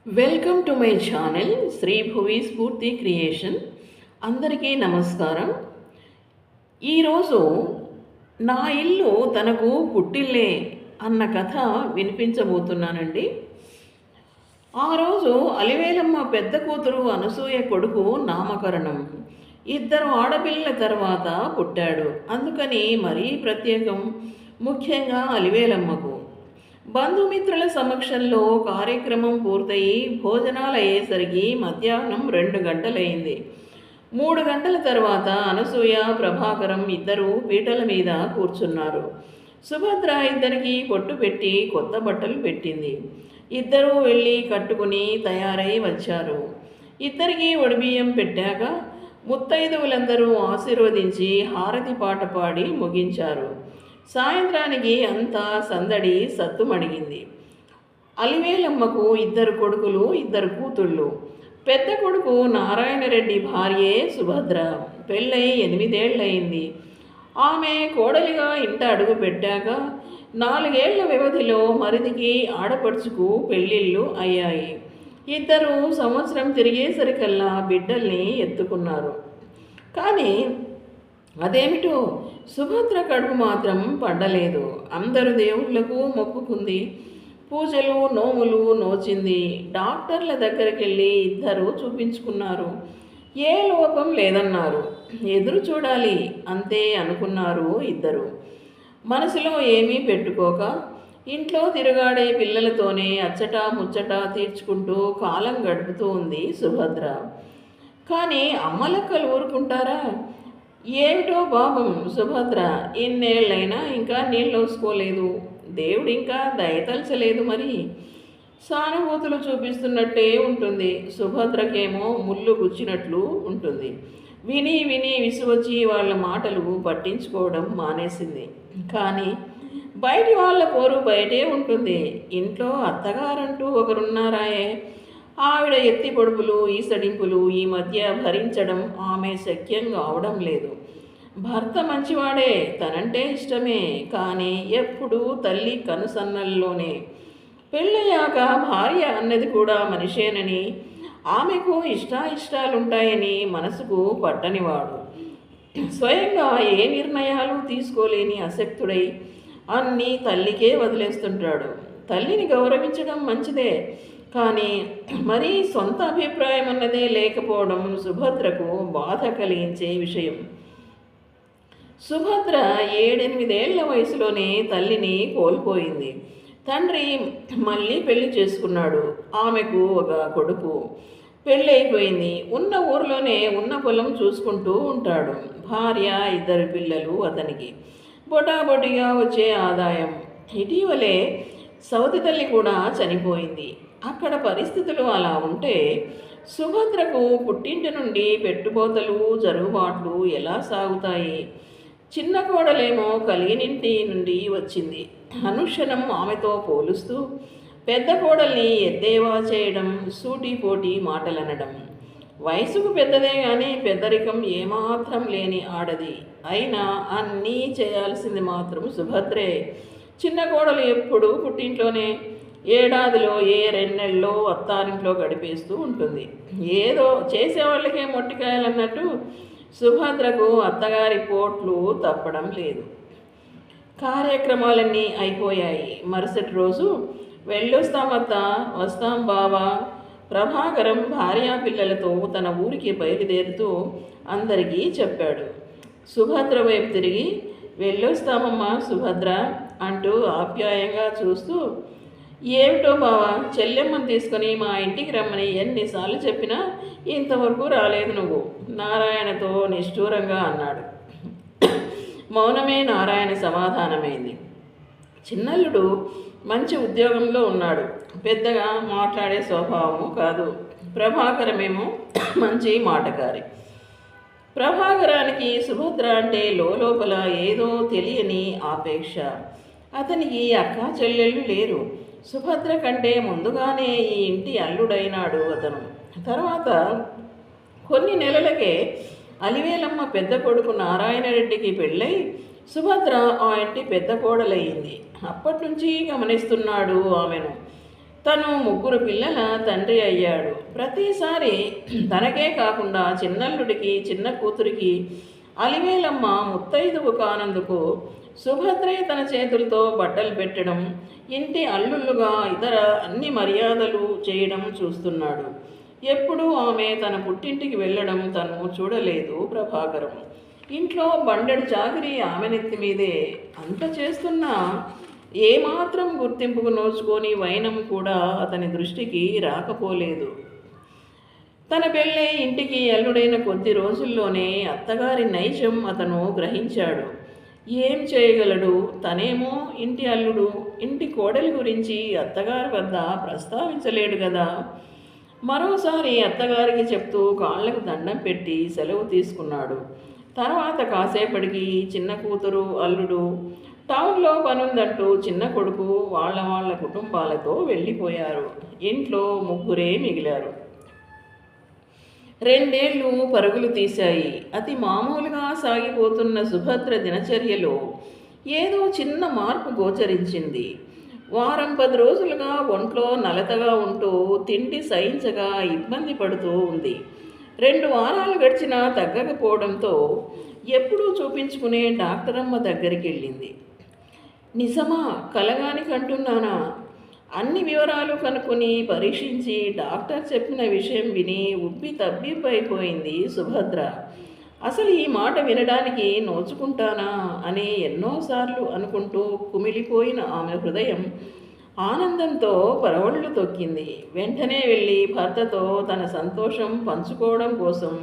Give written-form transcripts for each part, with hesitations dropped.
Welcome to my channel Shri Bhuvi Spoorthi creation. అందరికీ నమస్కారం. ఈరోజు నా ఇల్లు తనకు పుట్టిల్లే అన్న కథ వినిపించబోతున్నానండి. ఆ రోజు అలివేలమ్మ పెద్ద కూతురు అనసూయ కొడుకు నామకరణం. ఇద్దరు ఆడపిల్లల తర్వాత పుట్టాడు. అందుకని మరీ ప్రత్యేకం, ముఖ్యంగా అలివేలమ్మకు. బంధుమిత్రుల సమక్షంలో కార్యక్రమం పూర్తయి భోజనాలు అయ్యేసరికి మధ్యాహ్నం 2 గంటలైంది. 3 గంటల తర్వాత అనసూయ, ప్రభాకరం ఇద్దరూ పీటల మీద కూర్చున్నారు. సుభద్ర ఇద్దరికి పొట్టు పెట్టి కొత్త బట్టలు పెట్టింది. ఇద్దరూ వెళ్ళి కట్టుకుని తయారై వచ్చారు. ఇద్దరికి ఒడిబియ్యం పెట్టాక ముత్తైదువులందరూ ఆశీర్వదించి హారతి పాట పాడి ముగించారు. సాయంత్రానికి అంతా సందడి సత్తుమణిగింది. అలివేలమ్మకు 2 కొడుకులు, 2 కూతుళ్ళు. పెద్ద కొడుకు నారాయణరెడ్డి భార్యే సుభద్ర. పెళ్ళై 8 ఏళ్ళయింది. ఆమె కోడలిగా ఇంట అడుగు పెట్టాక 4 ఏళ్ల వ్యవధిలో మరిదికి ఆడపడుచుకు పెళ్ళిళ్ళు అయ్యాయి. ఇద్దరు సంవత్సరం తిరిగేసరికల్లా బిడ్డల్ని ఎత్తుకున్నారు. కానీ అదేమిటో సుభద్ర కడుపు మాత్రం పడ్డలేదు. అందరు దేవుళ్లకు మొక్కుకుంది. పూజలు నోములు నోచింది. డాక్టర్ల దగ్గరికి వెళ్ళి ఇద్దరు చూపించుకున్నారు. ఏ లోపం లేదన్నారు. ఎదురు చూడాలి అంతే అనుకున్నారు ఇద్దరు. మనసులో ఏమీ పెట్టుకోక ఇంట్లో తిరుగాడే పిల్లలతోనే అచ్చట ముచ్చట తీర్చుకుంటూ కాలం గడుపుతూ ఉంది సుభద్ర. కానీ అమ్మలక్కలు ఊరుకుంటారా? ఏమిటో పాపం సుభద్ర ఇన్నేళ్ళైనా ఇంకా నీళ్ళు వేసుకోలేదు. దేవుడు ఇంకా దయతలచలేదు. మరి సానుభూతులు చూపిస్తున్నట్టే ఉంటుంది. సుభద్రకేమో ముళ్ళు గుచ్చినట్లు ఉంటుంది. విని విని విసువచ్చి వాళ్ళ మాటలు పట్టించుకోవడం మానేసింది. కానీ బయటి వాళ్ళ పోరు బయటే ఉంటుంది. ఇంట్లో అత్తగారంటూ ఒకరున్నారాయే. ఆవిడ ఎత్తి పొడుపులు ఈసడింపులు ఈ మధ్య భరించడం ఆమె శక్యం కావడం లేదు. భర్త మంచివాడే, తనంటే ఇష్టమే. కానీ ఎప్పుడూ తల్లి కనుసన్నల్లోనే. పెళ్ళయ్యాక భార్య అన్నది కూడా మనిషేనని, ఆమెకు ఇష్టాలుంటాయని మనసుకు పట్టనివాడు. స్వయంగా ఏ నిర్ణయాలు తీసుకోలేని అశక్తుడై అన్నీ తల్లికే వదిలేస్తుంటాడు. తల్లిని గౌరవించడం మంచిదే, కానీ మరీ సొంత అభిప్రాయం అన్నదే లేకపోవడం సుభద్రకు బాధ కలిగించే విషయం. సుభద్ర 7-8 ఏళ్ల వయసులోనే తల్లిని కోల్పోయింది. తండ్రి మళ్ళీ పెళ్లి చేసుకున్నాడు. ఆమెకు ఒక కొడుకు. పెళ్ళైపోయింది. ఉన్న ఊరిలోనే ఉన్న పొలం చూసుకుంటూ ఉంటాడు. భార్య, 2 పిల్లలు అతనికి. బొటాబొటిగా వచ్చే ఆదాయం. ఇటీవలే సవతి తల్లి కూడా చనిపోయింది. అక్కడ పరిస్థితులు అలా ఉంటే సుభద్రకు పుట్టింటి నుండి పెట్టుబోతలు జరుగుబాట్లు ఎలా సాగుతాయి? చిన్న కోడలేమో కలిగినింటి నుండి వచ్చింది. అనుక్షణం ఆమెతో పోలుస్తూ పెద్ద కోడల్ని ఎద్దేవా చేయడం, సూటిపోటి మాటలనడం. వయసుకు పెద్దదే కానీ పెద్దరికం ఏమాత్రం లేని ఆడది. అయినా అన్నీ చేయాల్సింది మాత్రం సుభద్రే. చిన్న కోడలు ఎప్పుడూ పుట్టింట్లోనే. ఏడాదిలో 2 నెలల్లో అత్తారింట్లో గడిపేస్తూ ఉంటుంది. ఏదో చేసేవాళ్ళకే మొట్టికాయలన్నట్టు సుభద్రకు అత్తగారి పోట్లు తప్పడం లేదు. కార్యక్రమాలన్నీ అయిపోయాయి. మరుసటి రోజు వెళ్ళొస్తామత్తా, వస్తాం బావా. ప్రభాకరం భార్యా పిల్లలతో తన ఊరికి బయలుదేరుతూ అందరికీ చెప్పాడు. సుభద్ర వైపు తిరిగి వెళ్ళొస్తామమ్మా సుభద్ర అంటూ ఆప్యాయంగా చూస్తూ, ఏమిటో బావా, చెల్లెమ్మని తీసుకొని మా ఇంటికి రమ్మని ఎన్నిసార్లు చెప్పినా ఇంతవరకు రాలేదు నువ్వు, నారాయణతో నిష్ఠూరంగా అన్నాడు. మౌనమే నారాయణ సమాధానమైంది. చిన్నల్లుడు మంచి ఉద్యోగంలో ఉన్నాడు. పెద్దగా మాట్లాడే స్వభావము కాదు. ప్రభాకరమేమో మంచి మాటకారి. ప్రభాకరానికి సుభద్ర అంటే లోపల ఏదో తెలియని ఆపేక్ష. అతనికి అక్క చెల్లెళ్ళు లేరు. సుభద్ర కంటే ముందుగానే ఈ ఇంటి అల్లుడైనాడు అతను. తర్వాత కొన్ని నెలలకే అలివేలమ్మ పెద్ద కొడుకు నారాయణరెడ్డికి పెళ్ళై సుభద్ర ఆ ఇంటి పెద్ద కోడలయ్యింది. అప్పటి నుంచి గమనిస్తున్నాడు ఆమెను. తను ముగ్గురు పిల్లల తండ్రి అయ్యాడు. ప్రతిసారి తనకే కాకుండా చిన్నల్లుడికి, చిన్న కూతురికి అలివేలమ్మ ముత్తైదువు కానందుకు సుభద్రే తన చేతులతో బట్టలు పెట్టడం, ఇంటి అల్లుళ్ళుగా ఇతర అన్ని మర్యాదలు చేయడం చూస్తున్నాడు. ఎప్పుడూ ఆమె తన పుట్టింటికి వెళ్ళడం తను చూడలేదు ప్రభాకరం. ఇంట్లో బండెడు చాకిరి ఆమె నెత్తి మీదే. అంత చేస్తున్నా ఏమాత్రం గుర్తింపుకు నోచుకొని వైనం కూడా అతని దృష్టికి రాకపోలేదు. తన పెళ్ళై ఇంటికి అల్లుడైన కొద్ది రోజుల్లోనే అత్తగారి నైజం అతను గ్రహించాడు. ఏం చేయగలడు? తనేమో ఇంటి అల్లుడు, ఇంటి కోడలి గురించి అత్తగారి వద్ద ప్రస్తావించలేడు కదా. మరోసారి అత్తగారికి చెప్తూ కాళ్లకు దండం పెట్టి సెలవు తీసుకున్నాడు. తర్వాత కాసేపటికి చిన్న కూతురు, అల్లుడు టౌన్లో పనుందంటూ చిన్న కొడుకు వాళ్ళ కుటుంబాలతో వెళ్ళిపోయారు. ఇంట్లో ముగ్గురే మిగిలారు. 2 ఏళ్ళు పరుగులు తీశాయి. అతి మామూలుగా సాగిపోతున్న సుభద్ర దినచర్యలో ఏదో చిన్న మార్పు గోచరించింది. వారం 10 రోజులుగా ఒంట్లో నలతగా ఉంటూ తిండి సహించగా ఇబ్బంది పడుతూ ఉంది. 2 వారాలు గడిచినా తగ్గకపోవడంతో ఎప్పుడూ చూపించుకునే డాక్టరమ్మ దగ్గరికి వెళ్ళింది. నిజమా, కలగానికంటున్నానా? అన్ని వివరాలు కనుక్కొని పరీక్షించి డాక్టర్ చెప్పిన విషయం విని ఉబ్బి తబ్బిబ్బైపోయింది సుభద్ర. అసలు ఈ మాట వినడానికి నోచుకుంటానా అని ఎన్నోసార్లు అనుకుంటూ కుమిలిపోయిన ఆమె హృదయం ఆనందంతో పరవళ్ళు తొక్కింది. వెంటనే వెళ్ళి భర్తతో తన సంతోషం పంచుకోవడం కోసం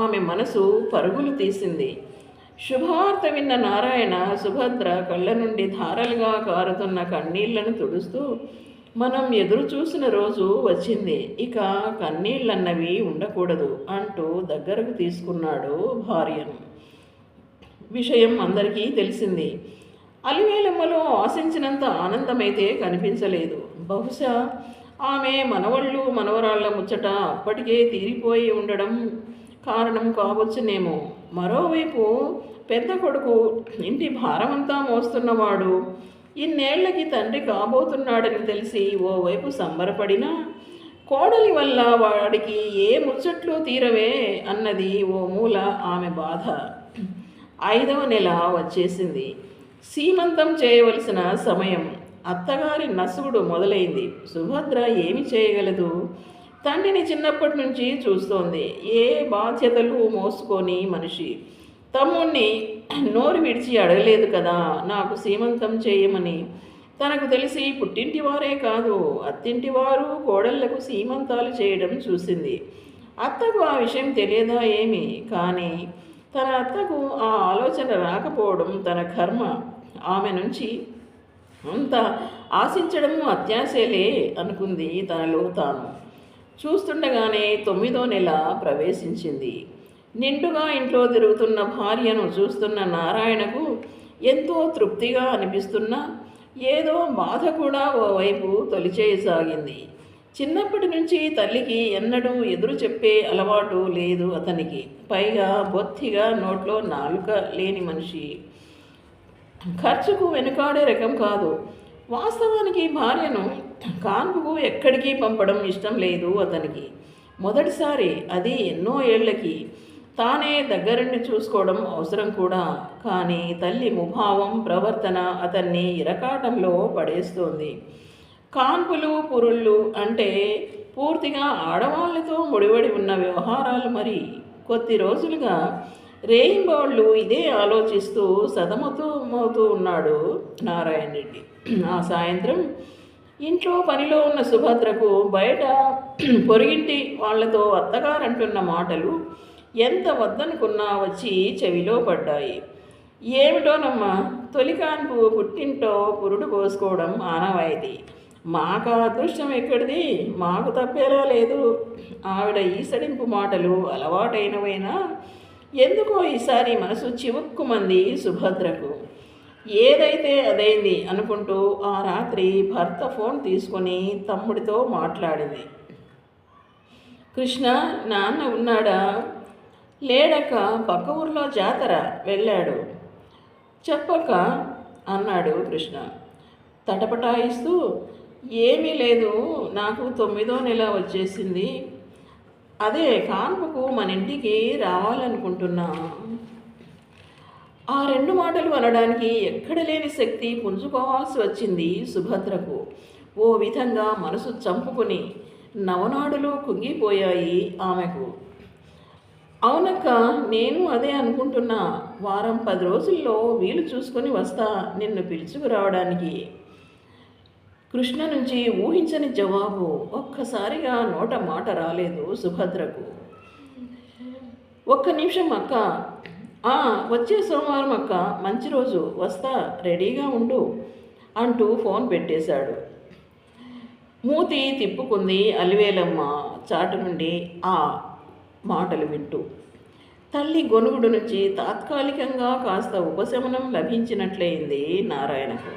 ఆమె మనసు పరుగులు తీసింది. శుభవార్త విన్న నారాయణ సుభద్ర కళ్ళ నుండి ధారలుగా కారుతున్న కన్నీళ్లను తుడుస్తూ, మనం ఎదురు చూసిన రోజు వచ్చింది, ఇక కన్నీళ్ళన్నవి ఉండకూడదు అంటూ దగ్గరకు తీసుకున్నాడు భార్యను. విషయం అందరికీ తెలిసింది. అలివేలమ్మలో ఆశించినంత ఆనందమైతే కనిపించలేదు. బహుశా ఆమె మనవళ్ళు మనవరాళ్ల ముచ్చట అప్పటికే తీరిపోయి ఉండడం కారణం కావచ్చునేమో. మరోవైపు పెద్ద కొడుకు ఇంటి భారమంతా మోస్తున్నవాడు ఇన్నేళ్లకి తండ్రి కాబోతున్నాడని తెలిసి ఓవైపు సంబరపడినా, కోడలి వల్ల వాడికి ఏ ముచ్చట్లు తీరవే అన్నది ఓ మూల ఆమె బాధ. 5వ నెల వచ్చేసింది. సీమంతం చేయవలసిన సమయం. అత్తగారి నసుగుడు మొదలైంది. సుభద్ర ఏమి చేయగలదు? తండ్రిని చిన్నప్పటి నుంచి చూస్తోంది. ఏ బాధ్యతలు మోసుకొని మనిషి. తమ్ముణ్ణి నోరు విడిచి అడగలేదు కదా నాకు సీమంతం చేయమని. తనకు తెలిసి పుట్టింటి వారే కాదు, అత్తింటి వారు కోడళ్లకు సీమంతాలు చేయడం చూసింది. అత్తకు ఆ విషయం తెలియదా ఏమి? కానీ తన అత్తకు ఆ ఆలోచన రాకపోవడం తన కర్మ. ఆమె నుంచి అంత ఆశించడము అత్యాశలే అనుకుంది తనలో తాను. చూస్తుండగానే 9వ నెల ప్రవేశించింది. నిండుగా ఇంట్లో తిరుగుతున్న భార్యను చూస్తున్న నారాయణకు ఎంతో తృప్తిగా అనిపిస్తున్నా ఏదో బాధ కూడా ఓవైపు తొలిచేయసాగింది. చిన్నప్పటి నుంచి తల్లికి ఎన్నడూ ఎదురు చెప్పే అలవాటు లేదు అతనికి. పైగా బొత్తిగా నోట్లో నాలుక లేని మనిషి. ఖర్చుకు వెనుకాడే రకం కాదు. వాస్తవానికి భార్యను కాన్పుకు ఎక్కడికి పంపడం ఇష్టం లేదు అతనికి. మొదటిసారి, అది ఎన్నో ఏళ్లకి. తానే దగ్గరుండి చూసుకోవడం అవసరం కూడా. కానీ తల్లి ముభావం, ప్రవర్తన అతన్ని ఇరకాటంలో పడేస్తోంది. కాన్పులు పురుళ్ళు అంటే పూర్తిగా ఆడవాళ్లతో ముడిపడి ఉన్న వ్యవహారాలు. మరి కొద్ది రోజులుగా రేయింబవళ్ళు ఇదే ఆలోచిస్తూ సతమతమవుతూ ఉన్నాడు నారాయణ రెడ్డి. ఆ సాయంత్రం ఇంట్లో పనిలో ఉన్న సుభద్రకు బయట పొరుగింటి వాళ్లతో అత్తగారంటున్న మాటలు ఎంత వద్దనుకున్నా వచ్చి చెవిలో పడ్డాయి. ఏమిటోనమ్మా, తొలికాన్పు పుట్టింటో పురుడు కోసుకోవడం ఆనవాయితీ. మాకు అదృష్టం ఎక్కడిది? మాకు తప్పేలా లేదు. ఆవిడ ఈసడింపు మాటలు అలవాటైనవైనా ఎందుకో ఈసారి మనసు చివుక్కుమంది సుభద్రకు. ఏదైతే అదైంది అనుకుంటూ ఆ రాత్రి భర్త ఫోన్ తీసుకొని తమ్ముడితో మాట్లాడింది. కృష్ణ, నాన్న ఉన్నాడా? లేడక్క, పక్క ఊర్లో జాతర వెళ్ళాడు. చెప్పక్క అన్నాడు కృష్ణ తటపటాయిస్తూ. ఏమీ లేదు, నాకు 9వ నెల వచ్చేసింది. అదే కాన్పుకు మన ఇంటికి రావాలనుకుంటున్నా. ఆ 2 మాటలు అనడానికి ఎక్కడ లేని శక్తి పుంజుకోవాల్సి వచ్చింది సుభద్రకు. ఓ విధంగా మనసు చంపుకుని నవనాడులు కుంగిపోయాయి ఆమెకు. అవునక్క, నేను అదే అనుకుంటున్నా. వారం 10 రోజుల్లో వీలు చూసుకొని వస్తా నిన్ను పిలుచుకురావడానికి. కృష్ణ నుంచి ఊహించని జవాబు. ఒక్కసారిగా నోట మాట రాలేదు సుభద్రకు. ఒక్క నిమిషం అక్క. వచ్చే సోమవారం అక్క, మంచి రోజు, వస్తా, రెడీగా ఉండు అంటూ ఫోన్ పెట్టేశాడు. మూతి తిప్పుకుంది అలివేలమ్మ చాటు నుండి ఆ మాటలు వింటూ. తల్లి గొనుగుడు నుంచి తాత్కాలికంగా కాస్త ఉపశమనం లభించినట్లయింది నారాయణకు.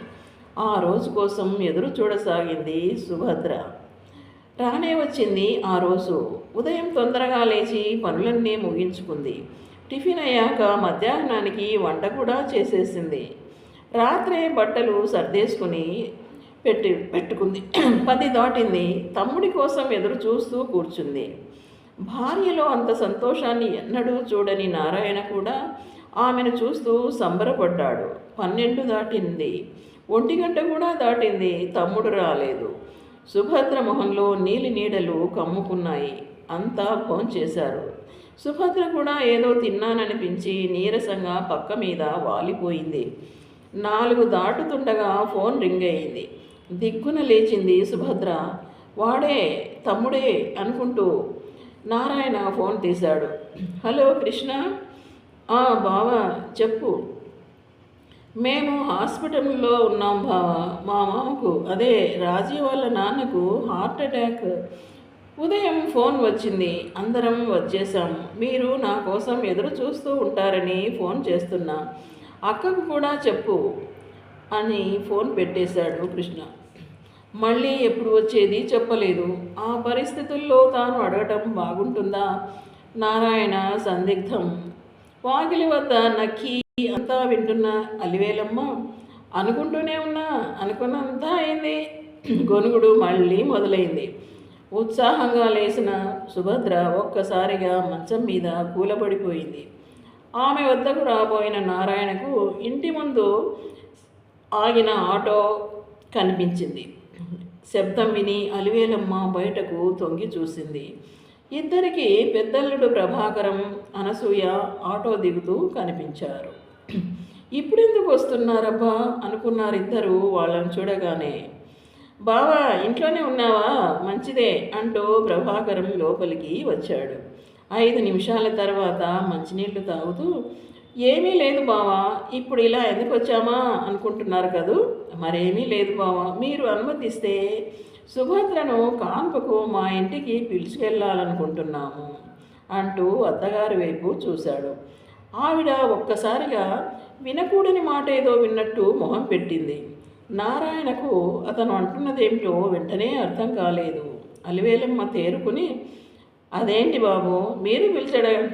ఆ రోజు కోసం ఎదురు చూడసాగింది సుభద్ర. రానే వచ్చింది ఆ రోజు. ఉదయం తొందరగా లేచి పనులన్నీ ముగించుకుంది. టిఫిన్ అయ్యాక మధ్యాహ్నానికి వంట కూడా చేసేసింది. రాత్రే బట్టలు సర్దేసుకుని పెట్టుకుంది. 10 దాటింది. తమ్ముడి కోసం ఎదురు చూస్తూ కూర్చుంది. భార్యలో అంత సంతోషాన్ని ఎన్నడూ చూడని నారాయణ కూడా ఆమెను చూస్తూ సంబరపడ్డాడు. 12 దాటింది. 1 గంట కూడా దాటింది. తమ్ముడు రాలేదు. సుభద్ర మొహంలో నీలి నీడలు కమ్ముకున్నాయి. అంతా భోంచేశారు. సుభద్ర కూడా ఏదో తిన్నాననిపించి నీరసంగా పక్క మీద వాలిపోయింది. 4 దాటుతుండగా ఫోన్ రింగ్ అయింది. దిగ్గున లేచింది సుభద్ర. వాడే, తమ్ముడే అనుకుంటూ నారాయణ ఫోన్ తీశాడు. హలో కృష్ణ. బావా చెప్పు. మేము హాస్పిటల్లో ఉన్నాం బావా. మా మామకు, అదే రాజీ వాళ్ళ నాన్నకు హార్ట్ అటాక్. ఉదయం ఫోన్ వచ్చింది. అందరం వచ్చేసాము. మీరు నా కోసం ఎదురు చూస్తూ ఉంటారని ఫోన్ చేస్తున్నా. అక్కకు కూడా చెప్పు అని ఫోన్ పెట్టేశాడు కృష్ణ. మళ్ళీ ఎప్పుడు వచ్చేది చెప్పలేదు. ఆ పరిస్థితుల్లో తాను అడగటం బాగుంటుందా? నారాయణ సందిగ్ధం. వాకిలి వద్ద నక్కి అంతా వింటున్న అలివేలమ్మ అనుకుంటూనే ఉన్నా. అనుకున్నంతా అయింది. గొనుగుడు మళ్ళీ మొదలైంది. ఉత్సాహంగా లేచిన సుభద్ర ఒక్కసారిగా మంచం మీద కూలబడిపోయింది. ఆమె వద్దకు రాబోయిన నారాయణకు ఇంటి ముందు ఆగిన ఆటో కనిపించింది. శబ్దం విని అలివేలమ్మ బయటకు తొంగి చూసింది. ఇద్దరికి పెద్దల్లుడు ప్రభాకరం, అనసూయ ఆటో దిగుతూ కనిపించారు. ఇప్పుడెందుకు వస్తున్నారబ్బా అనుకున్నారిద్దరూ వాళ్ళని చూడగానే. బావా ఇంట్లోనే ఉన్నావా? మంచిదే అంటూ ప్రభాకరం లోపలికి వచ్చాడు. 5 నిమిషాల తర్వాత మంచినీళ్లు తాగుతూ, ఏమీ లేదు బావా, ఇప్పుడు ఇలా ఎందుకు వచ్చామా అనుకుంటున్నారు కదూ? మరేమీ లేదు బావా, మీరు అనుమతిస్తే సుభద్రను కాన్పుకు మా ఇంటికి పిలుచుకెళ్ళాలనుకుంటున్నాము అంటూ అత్తగారి వైపు చూశాడు. ఆవిడ ఒక్కసారిగా వినకూడని మాట ఏదో విన్నట్టు మొహం పెట్టింది. నారాయణకు అతను అంటున్నదేమిటో వెంటనే అర్థం కాలేదు. అలివేలమ్మ తేరుకుని, అదేంటి బాబు, మీరు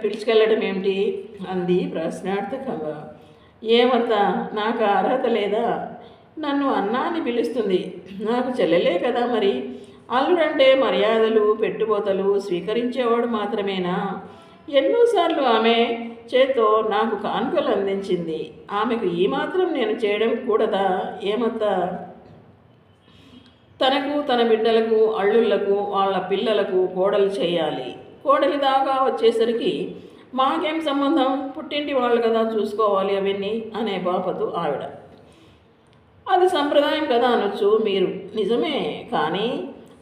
పిలుచుకెళ్ళడం ఏమిటి అంది ప్రశ్నార్థకంగా. ఏమత్తా, నాకు అర్హత లేదా? నన్ను అన్నా అని పిలుస్తుంది. నాకు చెల్లెలే కదా మరి. అల్లుడంటే మర్యాదలు పెట్టుబోతలు స్వీకరించేవాడు మాత్రమేనా? ఎన్నోసార్లు ఆమె చేత్తో నాకు కానుకలు అందించింది. ఆమెకు ఈ మాత్రం నేను చేయడం కూడదా? ఏమత్తా? తనకు, తన బిడ్డలకు, అల్లుళ్లకు, వాళ్ళ పిల్లలకు కోడలు చేయాలి. కోడలి దాకా వచ్చేసరికి మాకేం సంబంధం, పుట్టింటి వాళ్ళు కదా చూసుకోవాలి అవన్నీ అనే బాపతు ఆవిడ. అది సంప్రదాయం కదా అనొచ్చు మీరు, నిజమే. కానీ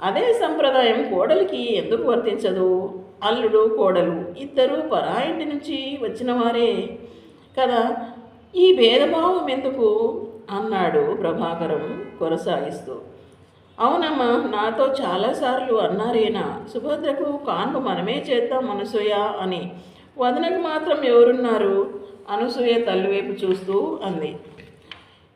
అదే సంప్రదాయం కోడలికి ఎందుకు వర్తించదు? అల్లుడు కోడలు ఇద్దరూ పరాయింటి నుంచి వచ్చిన వారే కదా, ఈ భేదభావం ఎందుకు అన్నాడు ప్రభాకరం కొనసాగిస్తూ. అవునమ్మా, నాతో చాలాసార్లు అన్నారేనా సుభద్రకు కాన్పు మనమే చేద్దాం అనసూయ అని. వదనకు మాత్రం ఎవరున్నారు? అనసూయ తల్లివైపు చూస్తూ అంది.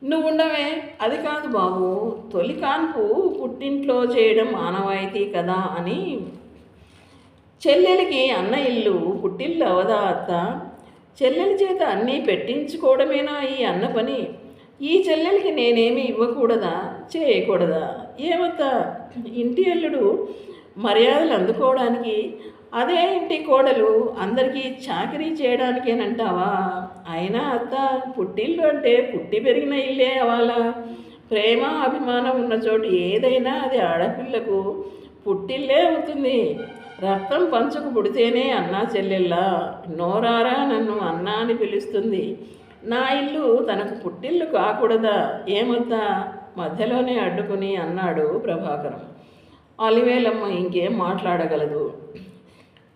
నువ్వుండవే. అది కాదు బాబు, తొలి కాన్పు పుట్టింట్లో చేయడం ఆనవాయితీ కదా అని. చెల్లెలికి అన్న ఇల్లు పుట్టిల్లు అవదా అత్త? చెల్లెలి చేత అన్నీ పెట్టించుకోవడమేనా ఈ అన్న పని? ఈ చెల్లెలికి నేనేమి ఇవ్వకూడదా, చేయకూడదా? ఏమత్త, ఇంటి అల్లుడు మర్యాదలు అందుకోవడానికి, అదే ఇంటి కోడలు అందరికీ చాకరీ చేయడానికేనంటావా? అయినా అత్త, పుట్టిల్లు అంటే పుట్టి పెరిగిన ఇల్లే అవాలా. ప్రేమ అభిమానం ఉన్న చోటు ఏదైనా అది ఆడపిల్లకు పుట్టిల్లే అవుతుంది. రక్తం పంచుకు పుడితేనే అన్నా చెల్లెల్లా నోరారా నన్ను అన్నా అని పిలుస్తుంది. నా ఇల్లు తనకు పుట్టిల్లు కాకూడదా ఏమొద్దా? మధ్యలోనే అడ్డుకుని అన్నాడు ప్రభాకరం. అలివేలమ్మ ఇంకేం మాట్లాడగలదు.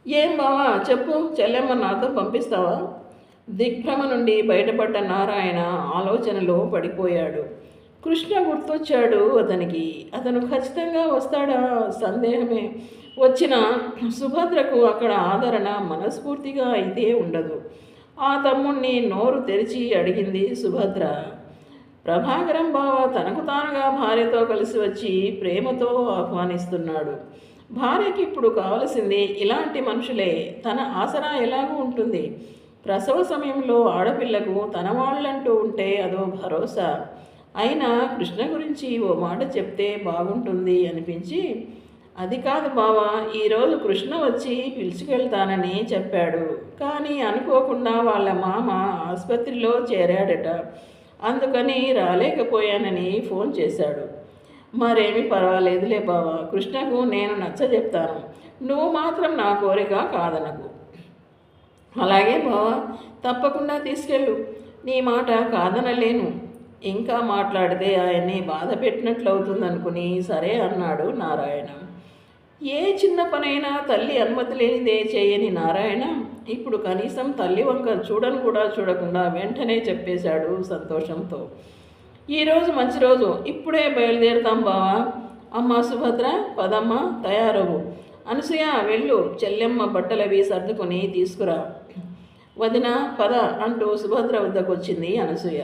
ఏం బావా చెప్పు, చెల్లెమ్మ నాతో పంపిస్తావా? దిగ్భ్రమ నుండి బయటపడ్డ నారాయణ ఆలోచనలో పడిపోయాడు. కృష్ణ గుర్తొచ్చాడు అతనికి. అతను ఖచ్చితంగా వస్తాడా? సందేహమే. వచ్చిన సుభద్రకు అక్కడ ఆదరణ మనస్ఫూర్తిగా అయితే ఉండదు. ఆ తమ్ముణ్ణి నోరు తెరిచి అడిగింది సుభద్ర. ప్రభాకరం బావ తనకు తానుగా భార్యతో కలిసి వచ్చి ప్రేమతో ఆహ్వానిస్తున్నాడు. భార్యకి ఇప్పుడు కావలసింది ఇలాంటి మనుషులే. తన ఆసరా ఎలాగూ ఉంటుంది. ప్రసవ సమయంలో ఆడపిల్లకు తన వాళ్ళంటూ ఉంటే అదో భరోసా. అయినా కృష్ణ గురించి ఓ మాట చెప్తే బాగుంటుంది అనిపించి, అది కాదు బావా, ఈరోజు కృష్ణ వచ్చి పిలుచుకెళ్తానని చెప్పాడు. కానీ అనుకోకుండా వాళ్ళ మామ ఆసుపత్రిలో చేరాడట. అందుకని రాలేకపోయానని ఫోన్ చేశాడు. మరేమీ పర్వాలేదులే బావా, కృష్ణకు నేను నచ్చ చెప్తాను. నువ్వు మాత్రం నా కోరిక కాదనకు. అలాగే బావా, తప్పకుండా తీసుకెళ్ళు. నీ మాట కాదనలేను. ఇంకా మాట్లాడితే ఆయన్ని బాధ పెట్టినట్లవుతుందనుకుని సరే అన్నాడు నారాయణ. ఏ చిన్న పనైనా తల్లి అనుమతి లేనిదే చేయని నారాయణ ఇప్పుడు కనీసం తల్లి వంక చూడను కూడా చూడకుండా వెంటనే చెప్పేశాడు సంతోషంతో. ఈరోజు మంచి రోజు, ఇప్పుడే బయలుదేరుతాం బావా. అమ్మ సుభద్ర, పదమ్మ, తయారవు. అనసూయ వెళ్ళు, చెల్లెమ్మ బట్టలవి సర్దుకొని తీసుకురా. వదిన పద అంటూ సుభద్ర వద్దకు వచ్చింది అనసూయ.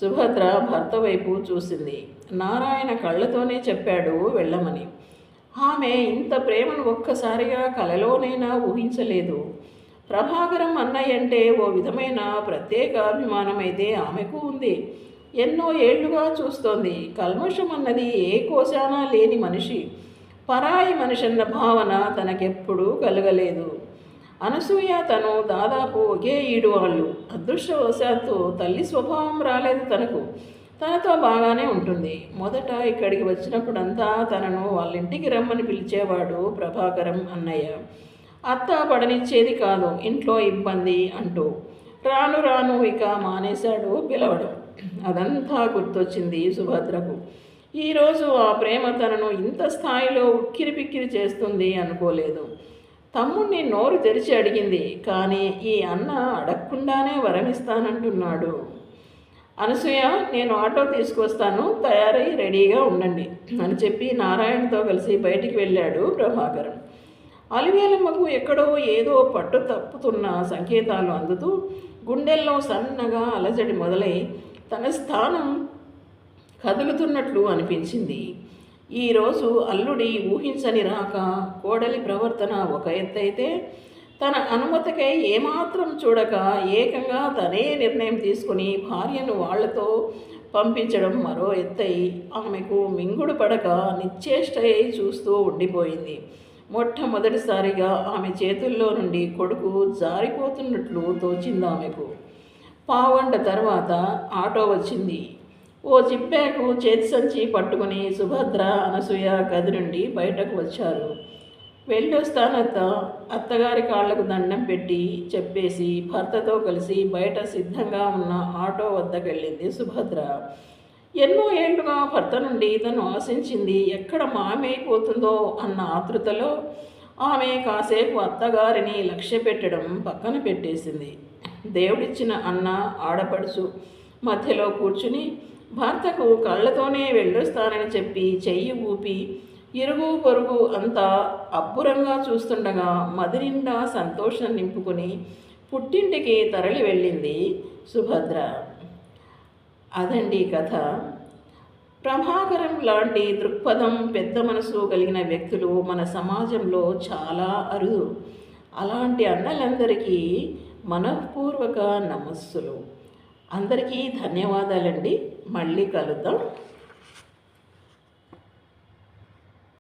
సుభద్ర భర్త వైపు చూసింది. నారాయణ కళ్ళతోనే చెప్పాడు వెళ్ళమని. ఆమె ఇంత ప్రేమను ఒక్కసారిగా కలలోనైనా ఊహించలేదు. ప్రభాకరం అన్నయ్య అంటే ఓ విధమైన ప్రత్యేక అభిమానం అయితే ఆమెకు ఉంది. ఎన్నో ఏళ్లుగా చూస్తోంది. కల్మషం అన్నది ఏ కోశానా లేని మనిషి. పరాయి మనిషన్న భావన తనకెప్పుడూ కలగలేదు. అనసూయ తను దాదాపు ఒకే ఈడు వాళ్ళు. అదృష్టవశాత్తు తల్లి స్వభావం రాలేదు తనకు. తనతో బాగానే ఉంటుంది. మొదట ఇక్కడికి వచ్చినప్పుడంతా తనను వాళ్ళ ఇంటికి రమ్మని పిలిచేవాడు ప్రభాకరం అన్నయ్య. అత్త పడనిచ్చేది కాదు, ఇంట్లో ఇబ్బంది అంటూ. రాను రాను ఇక మానేశాడు పిలవడం. అదంతా గుర్తొచ్చింది సుభద్రకు. ఈరోజు ఆ ప్రేమ తనను ఇంత స్థాయిలో ఉక్కిరిపిక్కిరి చేస్తుంది అనుకోలేదు. తమ్ముణ్ణి నోరు తెరిచి అడిగింది. కానీ ఈ అన్న అడగకుండానే వరమిస్తానంటున్నాడు. అనసూయ, నేను ఆటో తీసుకొస్తాను, తయారై రెడీగా ఉండండి అని చెప్పి నారాయణతో కలిసి బయటికి వెళ్ళాడు ప్రభాకరం. అలివేలమ్మకు ఎక్కడో ఏదో పట్టు తప్పుతున్న సంకేతాలు అందుతూ గుండెల్లో సన్నగా అలజడి మొదలై తన స్థానం కదులుతున్నట్లు అనిపించింది. ఈరోజు అల్లుడి ఊహించని రాక, కోడలి ప్రవర్తన ఒక ఎత్తైతే, తన అనుమతికై ఏమాత్రం చూడక ఏకంగా తనే నిర్ణయం తీసుకుని భార్యను వాళ్లతో పంపించడం మరో ఎత్తై ఆమెకు మింగుడు పడక నిశ్చేష్టై చూస్తూ ఉండిపోయింది. మొట్టమొదటిసారిగా ఆమె చేతుల్లో నుండి కొడుకు జారిపోతున్నట్లు తోచింది ఆమెకు. పావుగంట తర్వాత ఆటో వచ్చింది. ఓ జిప్బ్యాగు చేతి సంచి పట్టుకుని సుభద్ర, అనసూయ గది నుండి బయటకు వచ్చారు. వెళ్ళొస్తానత్త, అత్తగారి కాళ్లకు దండం పెట్టి చెప్పేసి భర్తతో కలిసి బయట సిద్ధంగా ఉన్న ఆటో వద్దకెళ్ళింది సుభద్ర. ఎన్నో ఏళ్లుగా భర్త నుండి తను ఆశించింది ఎక్కడ మాయమైపోతుందో అన్న ఆతృతలో ఆమె కాసేపు అత్తగారిని లక్ష్య పెట్టడం పక్కన పెట్టేసింది. దేవుడిచ్చిన అన్న, ఆడపడుచు మధ్యలో కూర్చుని భర్తకు కళ్ళతోనే వెళ్ళొస్తానని చెప్పి చెయ్యి ఊపి ఇరుగు పొరుగు అంతా అబ్బురంగా చూస్తుండగా మదినిండా సంతోషం నింపుకుని పుట్టింటికి తరలి వెళ్ళింది సుభద్ర. అదండి కథ. ప్రభాకరం లాంటి దృక్పథం, పెద్ద మనసు కలిగిన వ్యక్తులు మన సమాజంలో చాలా అరుదు. అలాంటి అన్నలందరికీ మనఃపూర్వక నమస్సులు. అందరికీ ధన్యవాదాలండి. మళ్ళీ కలుద్దాం.